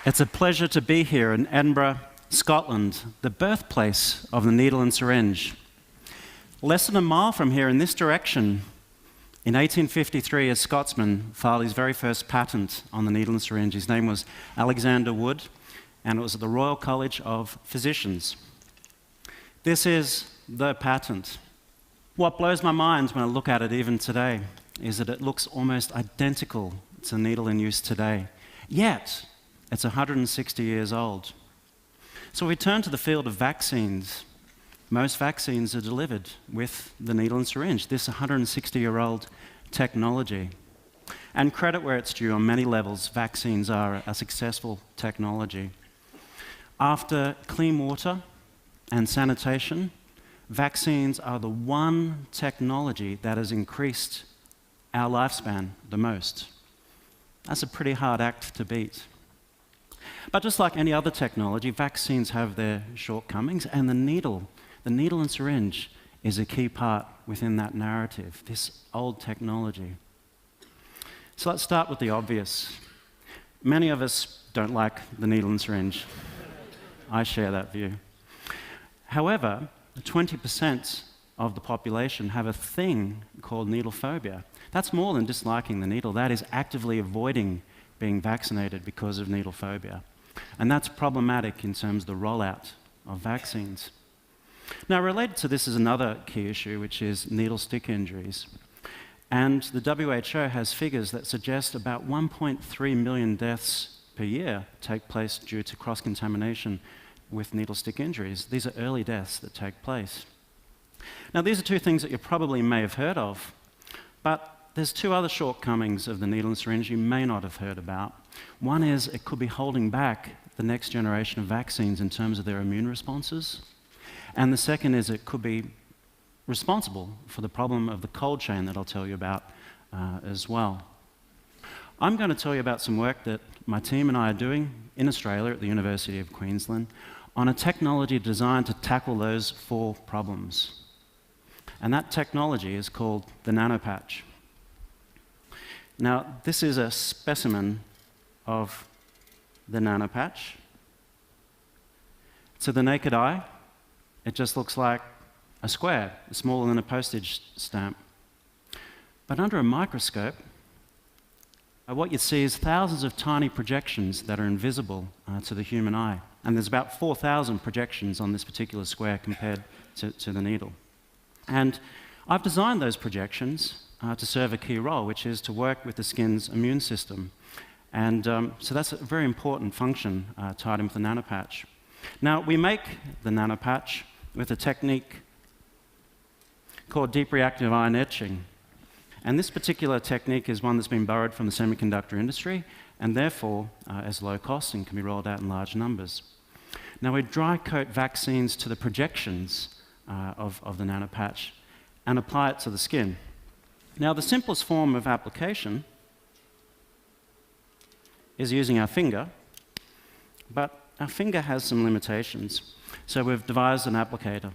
It's a pleasure to be here in Edinburgh, Scotland, the birthplace of the needle and syringe. Less than a mile from here in this direction, in 1853, a Scotsman filed his very first patent on the needle and syringe. His name was Alexander Wood, and it was at the Royal College of Physicians. This is the patent. What blows my mind when I look at it even today is that it looks almost identical to the needle in use today. Yet, it's 160 years old. So we turn to the field of vaccines. Most vaccines are delivered with the needle and syringe, this 160-year-old technology. And credit where it's due, on many levels, vaccines are a successful technology. After clean water and sanitation, vaccines are the one technology that has increased our lifespan the most. That's a pretty hard act to beat. But just like any other technology, vaccines have their shortcomings, and the needle and syringe is a key part within that narrative, this old technology. So let's start with the obvious. Many of us don't like the needle and syringe. I share that view. However, 20% of the population have a thing called needle phobia. That's more than disliking the needle. That is actively avoiding being vaccinated because of needle phobia. And that's problematic in terms of the rollout of vaccines. Now, related to this is another key issue, which is needle stick injuries. And the WHO has figures that suggest about 1.3 million deaths per year take place due to cross-contamination with needle stick injuries. These are early deaths that take place. Now, these are two things that you probably may have heard of, but there's two other shortcomings of the needle and syringe you may not have heard about. One is it could be holding back the next generation of vaccines in terms of their immune responses. And the second is it could be responsible for the problem of the cold chain that I'll tell you about as well. I'm going to tell you about some work that my team and I are doing in Australia at the University of Queensland on a technology designed to tackle those four problems. And that technology is called the nanopatch. Now, this is a specimen of the nanopatch. To the naked eye, it just looks like a square, smaller than a postage stamp. But under a microscope, what you see is thousands of tiny projections that are invisible to the human eye. And there's about 4,000 projections on this particular square compared to the needle. And I've designed those projections to serve a key role, which is to work with the skin's immune system. And so that's a very important function tied in with the nanopatch. Now, we make the nanopatch with a technique called deep reactive ion etching. And this particular technique is one that's been borrowed from the semiconductor industry, and therefore is low cost and can be rolled out in large numbers. Now, we dry coat vaccines to the projections of the nanopatch and apply it to the skin. Now, the simplest form of application is using our finger, but our finger has some limitations. So we've devised an applicator,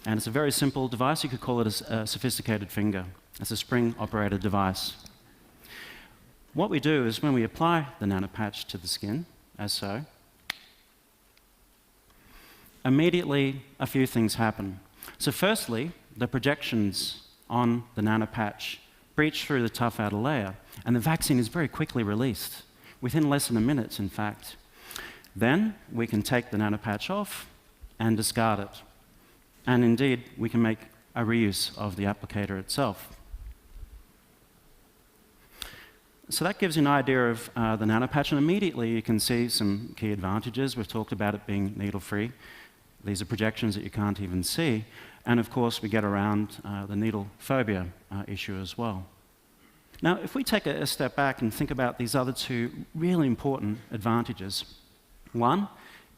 and it's a very simple device. You could call it a sophisticated finger. It's a spring-operated device. What we do is when we apply the nanopatch to the skin, as so, immediately a few things happen. So firstly, the projections on the nanopatch breach through the tough outer layer, and the vaccine is very quickly released, within less than a minute, in fact. Then we can take the nanopatch off and discard it. And indeed, we can make a reuse of the applicator itself. So that gives you an idea of the nanopatch, and immediately you can see some key advantages. We've talked about it being needle-free. These are projections that you can't even see. And of course, we get around the needle phobia issue as well. Now, if we take a step back and think about these other two really important advantages, one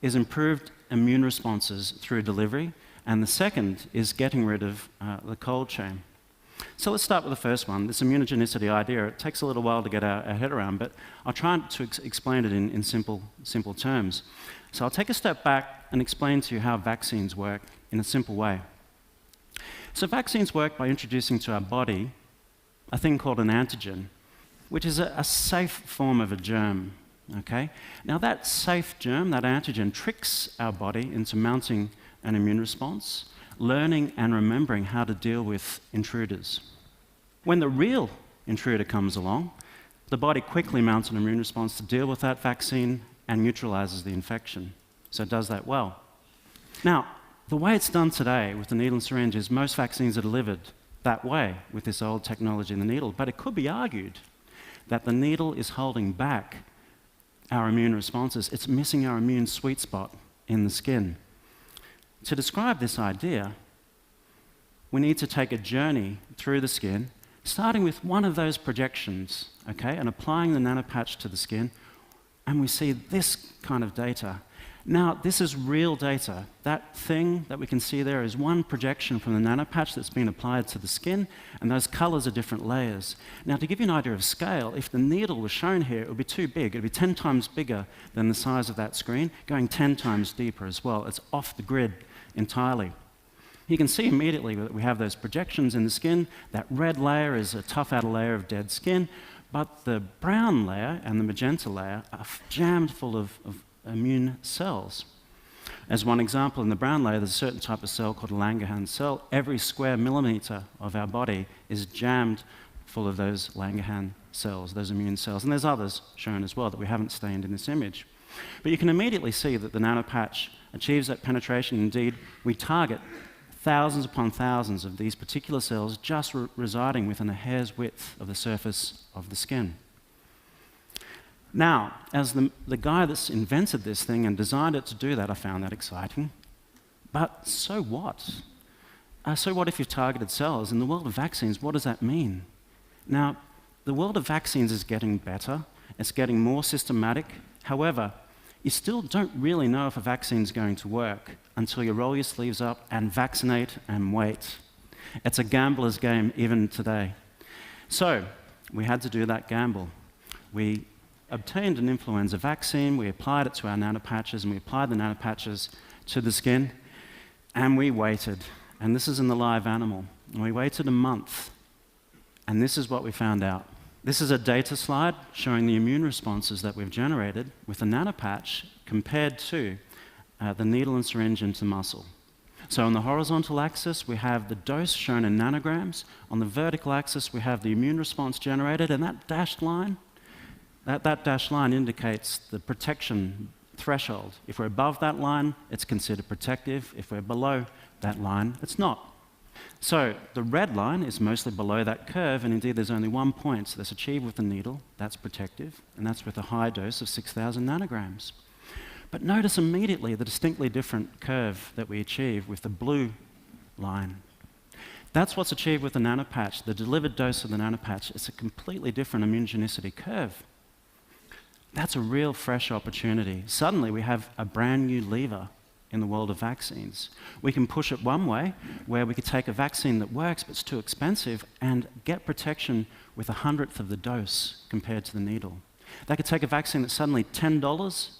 is improved immune responses through delivery, and the second is getting rid of the cold chain. So let's start with the first one, this immunogenicity idea. It takes a little while to get our head around, but I'll try to explain it in simple terms. So I'll take a step back and explain to you how vaccines work in a simple way. So vaccines work by introducing to our body a thing called an antigen, which is a safe form of a germ. Okay? Now that safe germ, that antigen, tricks our body into mounting an immune response, learning and remembering how to deal with intruders. When the real intruder comes along, the body quickly mounts an immune response to deal with that vaccine and neutralizes the infection. So it does that well. Now, the way it's done today with the needle and syringe is most vaccines are delivered that way with this old technology in the needle, but it could be argued that the needle is holding back our immune responses. It's missing our immune sweet spot in the skin. To describe this idea, we need to take a journey through the skin, starting with one of those projections, okay, and applying the nanopatch to the skin, and we see this kind of data. Now, this is real data. That thing that we can see there is one projection from the nanopatch that's been applied to the skin, and those colors are different layers. Now, to give you an idea of scale, if the needle was shown here, it would be too big. It would be 10 times bigger than the size of that screen, going 10 times deeper as well. It's off the grid entirely. You can see immediately that we have those projections in the skin. That red layer is a tough outer layer of dead skin, but the brown layer and the magenta layer are jammed full of immune cells. As one example, in the brown layer, there's a certain type of cell called a Langerhans cell. Every square millimeter of our body is jammed full of those Langerhans cells, those immune cells. And there's others shown as well that we haven't stained in this image. But you can immediately see that the nanopatch achieves that penetration. Indeed, we target thousands upon thousands of these particular cells just residing within a hair's width of the surface of the skin. Now, as the guy that's invented this thing and designed it to do that, I found that exciting. But so what? So what if you've targeted cells? In the world of vaccines, what does that mean? Now, the world of vaccines is getting better. It's getting more systematic. However, you still don't really know if a vaccine is going to work until you roll your sleeves up and vaccinate and wait. It's a gambler's game even today. So we had to do that gamble. We obtained an influenza vaccine, we applied it to our nanopatches, and we applied the nanopatches to the skin, and we waited. And this is in the live animal. And we waited a month, and this is what we found out. This is a data slide showing the immune responses that we've generated with the nanopatch compared to the needle and syringe into muscle. So on the horizontal axis, we have the dose shown in nanograms. On the vertical axis, we have the immune response generated, and that dashed line, that dashed line indicates the protection threshold. If we're above that line, it's considered protective. If we're below that line, it's not. So the red line is mostly below that curve, and indeed there's only 1 point that's achieved with the needle. That's protective, and that's with a high dose of 6,000 nanograms. But notice immediately the distinctly different curve that we achieve with the blue line. That's what's achieved with the nanopatch. The delivered dose of the nanopatch is a completely different immunogenicity curve. That's a real fresh opportunity. Suddenly we have a brand new lever in the world of vaccines. We can push it one way, where we could take a vaccine that works but it's too expensive and get protection with 1/100th of the dose compared to the needle. They could take a vaccine that's suddenly $10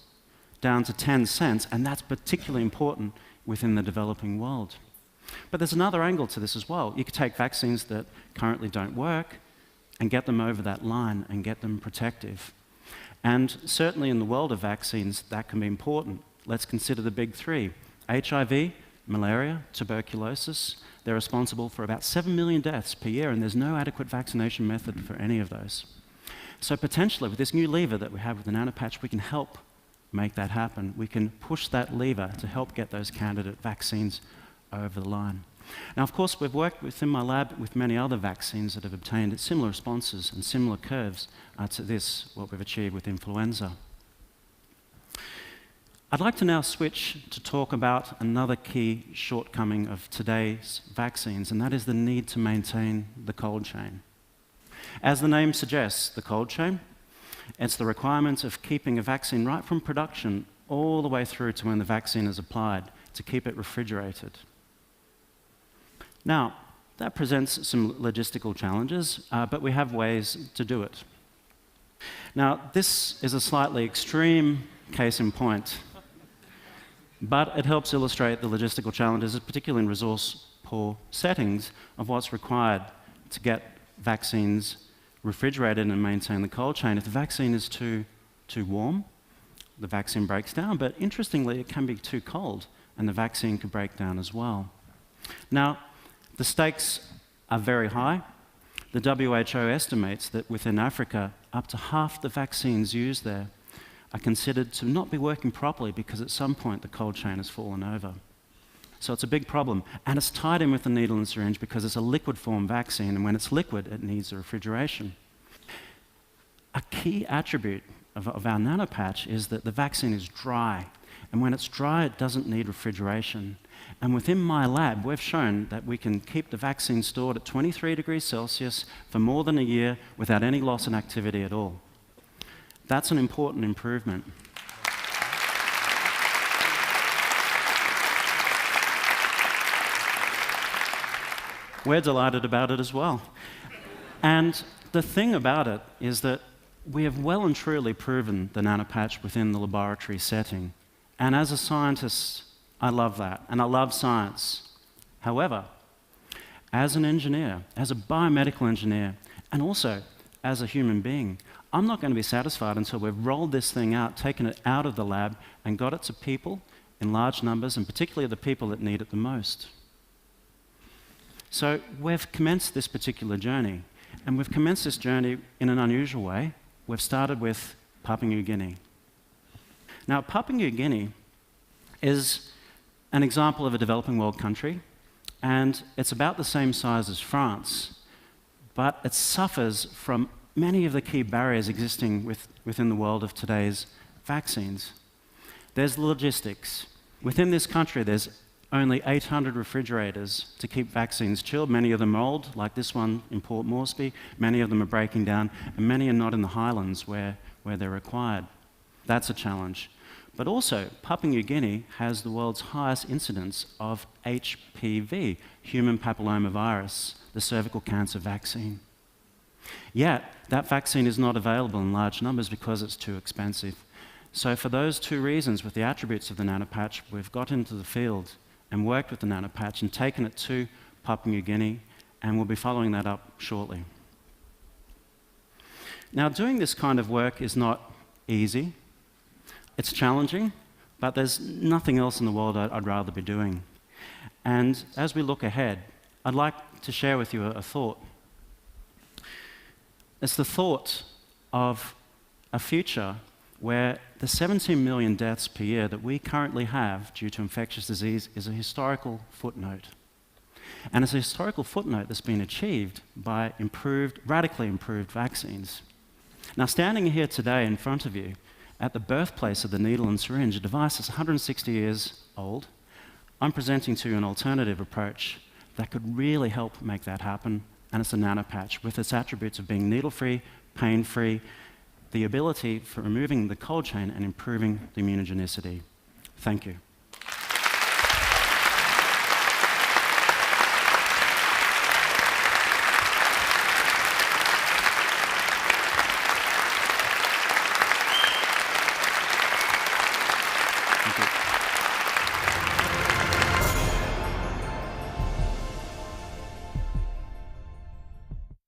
down to 10 cents, and that's particularly important within the developing world. But there's another angle to this as well. You could take vaccines that currently don't work and get them over that line and get them protective. And certainly in the world of vaccines, that can be important. Let's consider the big three. HIV, malaria, tuberculosis. They're responsible for about 7 million deaths per year, and there's no adequate vaccination method for any of those. So potentially, with this new lever that we have with the nanopatch, we can help make that happen. We can push that lever to help get those candidate vaccines over the line. Now, of course, we've worked within my lab with many other vaccines that have obtained similar responses and similar curves to this, what we've achieved with influenza. I'd like to now switch to talk about another key shortcoming of today's vaccines, and that is the need to maintain the cold chain. As the name suggests, the cold chain, it's the requirement of keeping a vaccine right from production all the way through to when the vaccine is applied, to keep it refrigerated. Now, that presents some logistical challenges, but we have ways to do it. Now, this is a slightly extreme case in point, but it helps illustrate the logistical challenges, particularly in resource-poor settings, of what's required to get vaccines refrigerated and maintain the cold chain if the vaccine is too too warm, the vaccine breaks down, but interestingly, it can be too cold, and the vaccine could break down as well. Now, the stakes are very high. The WHO estimates that within Africa, up to half the vaccines used there are considered to not be working properly because at some point the cold chain has fallen over. So it's a big problem, and it's tied in with the needle and syringe because it's a liquid form vaccine, and when it's liquid, it needs a refrigeration. A key attribute of our nanopatch is that the vaccine is dry, and when it's dry, it doesn't need refrigeration. And within my lab, we've shown that we can keep the vaccine stored at 23 degrees Celsius for more than a year without any loss in activity at all. That's an important improvement. We're delighted about it as well. And the thing about it is that we have well and truly proven the nanopatch within the laboratory setting. And as a scientist, I love that, and I love science. However, as an engineer, as a biomedical engineer, and also as a human being, I'm not going to be satisfied until we've rolled this thing out, taken it out of the lab, and got it to people in large numbers, and particularly the people that need it the most. So we've commenced this particular journey, and we've commenced this journey in an unusual way. We've started with Papua New Guinea. Now, Papua New Guinea is an example of a developing world country, and it's about the same size as France, but it suffers from many of the key barriers existing within the world of today's vaccines. There's logistics. Within this country, there's only 800 refrigerators to keep vaccines chilled. Many of them are old, like this one in Port Moresby. Many of them are breaking down, and many are not in the highlands where they're required. That's a challenge. But also, Papua New Guinea has the world's highest incidence of HPV, human papillomavirus, the cervical cancer vaccine. Yet, that vaccine is not available in large numbers because it's too expensive. So for those two reasons, with the attributes of the nanopatch, we've got into the field and worked with the nanopatch and taken it to Papua New Guinea, and we'll be following that up shortly. Now, doing this kind of work is not easy. It's challenging, but there's nothing else in the world I'd rather be doing. And as we look ahead, I'd like to share with you a thought. It's the thought of a future where the 17 million deaths per year that we currently have due to infectious disease is a historical footnote. And it's a historical footnote that's been achieved by radically improved vaccines. Now, standing here today in front of you, at the birthplace of the needle and syringe, a device that's 160 years old, I'm presenting to you an alternative approach that could really help make that happen, and it's a nanopatch with its attributes of being needle-free, pain-free, the ability for removing the cold chain and improving the immunogenicity. Thank you.